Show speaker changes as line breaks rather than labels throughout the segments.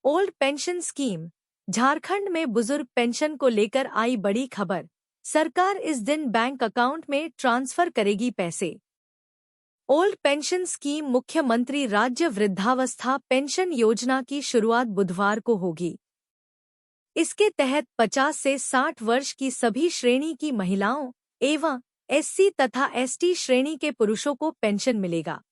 Old pension scheme. Jharkhand में बुजुर्ग pension को लेकर आई बड़ी खबर। सरकार इस दिन बैंक अकाउंट में ट्रांसफर करेगी पैसे। ओल्ड पेंशन स्कीम मुख्यमंत्री राज्य वृद्धावस्था पेंशन योजना की शुरुआत बुधवार को होगी। इसके तहत 50 से 60 वर्ष की सभी श्रेणी की महिलाओं एवं एससी तथा एसटी श्रेणी के पुरुषों को पेंशन मिलेगा।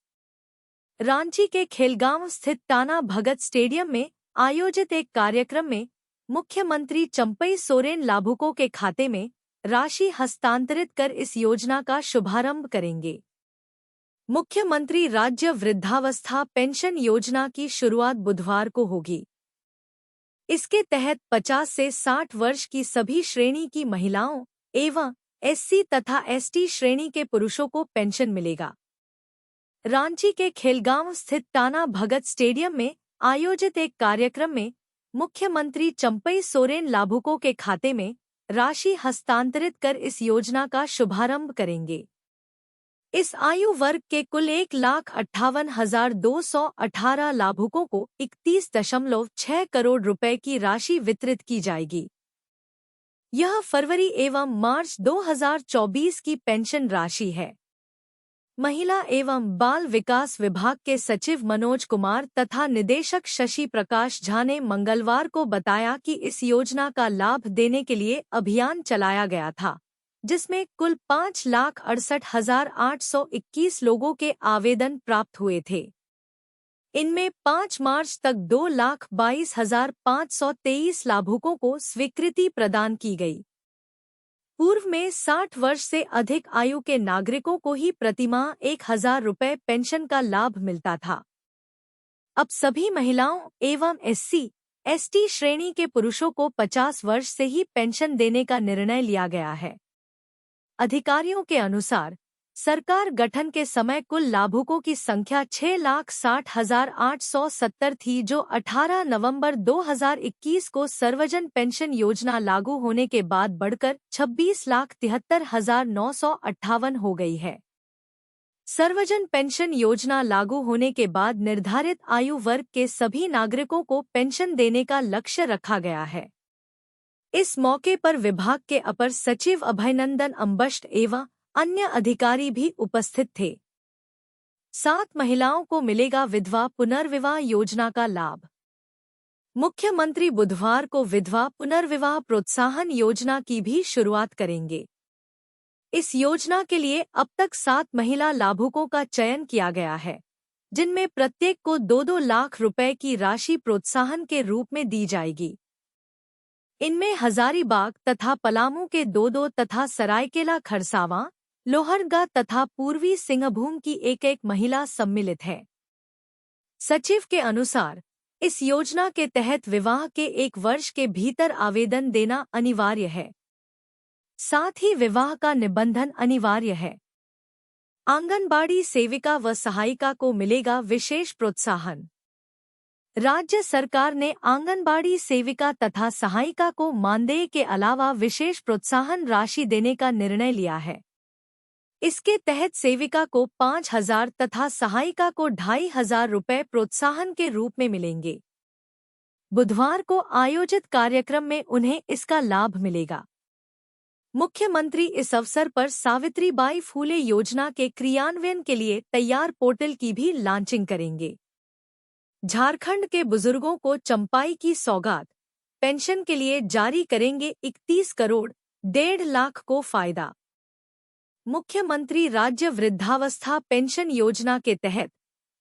रांची के खेलगांव स्थित टाना भगत स्टेडियम में आयोजित एक कार्यक्रम में मुख्यमंत्री चंपई सोरेन लाभुकों के खाते में राशि हस्तांतरित कर इस योजना का शुभारंभ करेंगे। मुख्यमंत्री राज्य वृद्धावस्था पेंशन योजना की शुरुआत बुधवार को होगी। इसके तहत 50 से 60 वर्ष की सभी श्रेणी की महिलाओं एवं एससी तथा एसटी श्रेणी के पुरुषों को पेंशन मिलेगा। रांची के खेलगांव स्थित टाना भगत स्टेडियम में आयोजित एक कार्यक्रम में मुख्यमंत्री चंपई सोरेन लाभुकों के खाते में राशि हस्तांतरित कर इस योजना का शुभारंभ करेंगे। इस आयु वर्ग के कुल 1,58,218 लाभुकों को 31.6 करोड़ रुपए की राशि वितरित की जाएगी। यह फरवरी एवं मार्च 2024 की पेंशन राशि है। महिला एवं बाल विकास विभाग के सचिव मनोज कुमार तथा निदेशक शशि प्रकाश झा ने मंगलवार को बताया कि इस योजना का लाभ देने के लिए अभियान चलाया गया था, जिसमें कुल 5,68,821 लोगों के आवेदन प्राप्त हुए थे। इनमें 5 मार्च तक 2,22,523 लाभुकों को स्वीकृति प्रदान की गई। पूर्व में 60 वर्ष से अधिक आयु के नागरिकों को ही प्रतिमाह 1,000 रुपए पेंशन का लाभ मिलता था। अब सभी महिलाओं एवं एससी, एसटी श्रेणी के पुरुषों को 50 वर्ष से ही पेंशन देने का निर्णय लिया गया है। अधिकारियों के अनुसार सरकार गठन के समय कुल लाभुकों की संख्या 6,60,870 थी, जो 18 नवंबर 2021 को सर्वजन पेंशन योजना लागू होने के बाद बढ़कर 26,73,958 हो गई है। सर्वजन पेंशन योजना लागू होने के बाद निर्धारित आयु वर्ग के सभी नागरिकों को पेंशन देने का लक्ष्य रखा गया है। इस मौके पर विभाग के अपर सचिव अभयनंदन अम्बष्ट एवं अन्य अधिकारी भी उपस्थित थे। 7 महिलाओं को मिलेगा विधवा पुनर्विवाह योजना का लाभ। मुख्यमंत्री बुधवार को विधवा पुनर्विवाह प्रोत्साहन योजना की भी शुरुआत करेंगे। इस योजना के लिए अब तक 7 महिला लाभुकों का चयन किया गया है, जिनमें प्रत्येक को 2-2 लाख रुपए की राशि प्रोत्साहन के रूप में दी जाएगी। इनमें हजारीबाग तथा पलामू के 2-2 तथा सरायकेला खरसावां, लोहरदगा तथा पूर्वी सिंहभूम की एक महिला सम्मिलित है। सचिव के अनुसार इस योजना के तहत विवाह के 1 वर्ष के भीतर आवेदन देना अनिवार्य है। साथ ही विवाह का निबंधन अनिवार्य है। आंगनबाड़ी सेविका व सहायिका को मिलेगा विशेष प्रोत्साहन। राज्य सरकार ने आंगनबाड़ी सेविका तथा सहायिका को मानदेय के अलावा विशेष प्रोत्साहन राशि देने का निर्णय लिया है। इसके तहत सेविका को 5,000 तथा सहायिका को 2,500 रुपए प्रोत्साहन के रूप में मिलेंगे। बुधवार को आयोजित कार्यक्रम में उन्हें इसका लाभ मिलेगा। मुख्यमंत्री इस अवसर पर सावित्रीबाई फूले योजना के क्रियान्वयन के लिए तैयार पोर्टल की भी लॉन्चिंग करेंगे। झारखंड के बुजुर्गों को चंपाई की सौगात, पेंशन के लिए जारी करेंगे 31 करोड़ 1.5 लाख को फायदा। मुख्यमंत्री राज्य वृद्धावस्था पेंशन योजना के तहत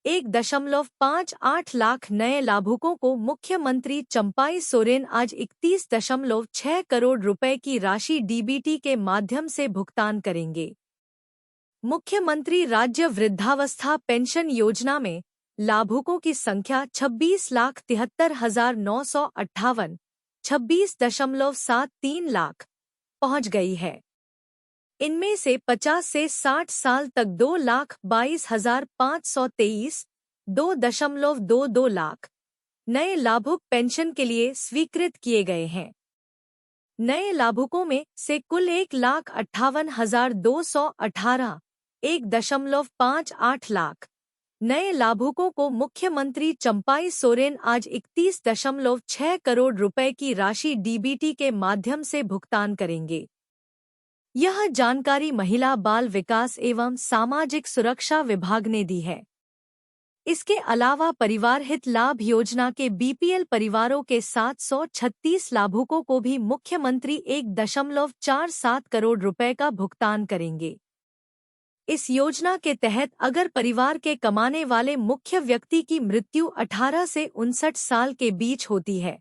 1.58 लाख नए लाभुकों को मुख्यमंत्री चंपाई सोरेन आज 31.6 करोड़ रुपए की राशि डीबीटी के माध्यम से भुगतान करेंगे। मुख्यमंत्री राज्य वृद्धावस्था पेंशन योजना में लाभुकों की संख्या 26,73,958, 26.73 लाख पहुंच गई है। इनमें से 50 से 60 साल तक 2,22,523, 2.22 लाख नए लाभुक पेंशन के लिए स्वीकृत किए गए हैं। नए लाभुकों में से कुल 1,58,218, 1.58 लाख नए लाभुकों को मुख्यमंत्री चंपाई सोरेन आज 31.6 करोड़ रुपए की राशि डीबीटी के माध्यम से भुगतान करेंगे। यह जानकारी महिला बाल विकास एवं सामाजिक सुरक्षा विभाग ने दी है। इसके अलावा परिवार हित लाभ योजना के बीपीएल परिवारों के 736 लाभुकों को भी मुख्यमंत्री 1.47 करोड़ रुपए का भुगतान करेंगे। इस योजना के तहत अगर परिवार के कमाने वाले मुख्य व्यक्ति की मृत्यु 18 से 59 साल के बीच होती है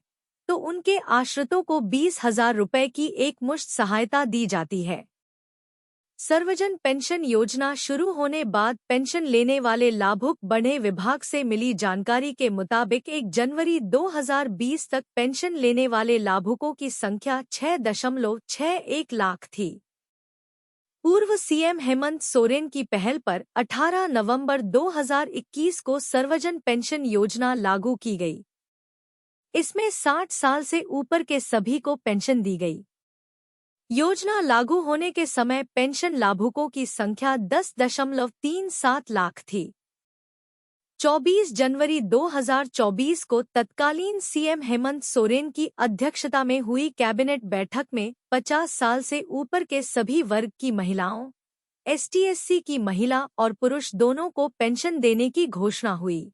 तो उनके आश्रितों को 20,000 रुपए की एकमुश्त सहायता दी जाती है। सर्वजन पेंशन योजना शुरू होने बाद पेंशन लेने वाले लाभुक बढ़े। विभाग से मिली जानकारी के मुताबिक 1 जनवरी 2020 तक पेंशन लेने वाले लाभुकों की संख्या 6.61 लाख थी। पूर्व सीएम हेमंत सोरेन की पहल पर 18 नवंबर 2021 को सर्वजन पेंशन योजना लागू की गई। इसमें 60 साल से ऊपर के सभी को पेंशन दी गई। योजना लागू होने के समय पेंशन लाभुकों की संख्या 10.37 लाख थी। 24 जनवरी 2024 को तत्कालीन सीएम हेमंत सोरेन की अध्यक्षता में हुई कैबिनेट बैठक में 50 साल से ऊपर के सभी वर्ग की महिलाओं, एसटी/एससी की महिला और पुरुष दोनों को पेंशन देने की घोषणा हुई।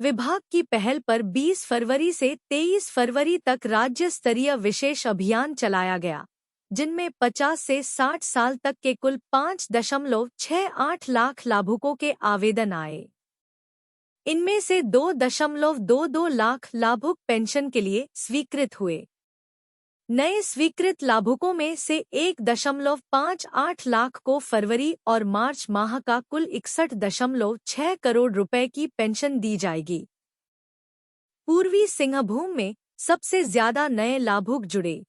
विभाग की पहल पर 20 फरवरी से 23 फरवरी तक राज्य स्तरीय विशेष अभियान चलाया गया, जिनमें 50 से 60 साल तक के कुल 5.68 लाख लाभुकों के आवेदन आए। इनमें से 2.22 लाख लाभुक पेंशन के लिए स्वीकृत हुए। नए स्वीकृत लाभुकों में से 1.58 लाख को फरवरी और मार्च माह का कुल 61.6 करोड़ रुपए की पेंशन दी जाएगी। पूर्वी सिंहभूम में सबसे ज्यादा नए लाभुक जुड़े।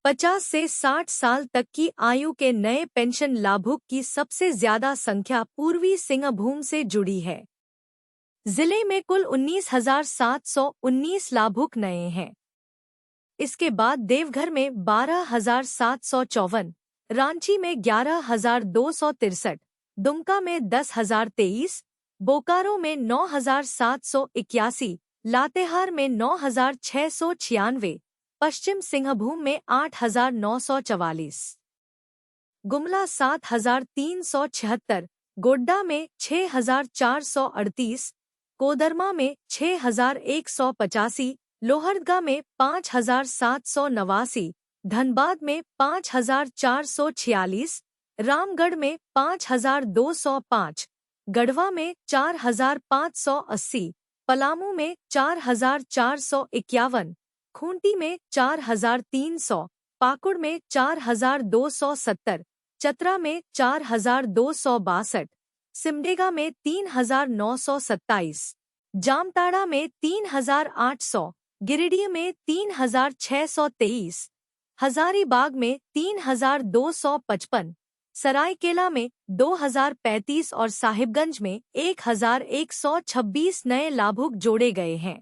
50 से 60 साल तक की आयु के नए पेंशन लाभुक की सबसे ज्यादा संख्या पूर्वी सिंहभूम से जुड़ी है। जिले में कुल 19,719 लाभुक नए हैं। इसके बाद देवघर में 12,754, रांची में 11,263, दुमका में 10,023, बोकारो में 9,781, लातेहार में 9,696, पश्चिम सिंहभूम में 8,944, गुमला 7,376, गोड्डा में 6,438, कोदरमा में 6,185, लोहरदगा में 5,789, धनबाद में 5,446, रामगढ़ में 5,205, गढ़वा में 4,580, पलामू में 4,451, खूंटी में 4,300, पाकुड़ में 4,270, चतरा में 4,262, सिमडेगा में 3,927, जामताड़ा में 3,800, गिरिडीह में 3,623, हजारीबाग में 3,255, सरायकेला में 2,035 और साहिबगंज में 1,126 नए लाभुक जोड़े गए हैं।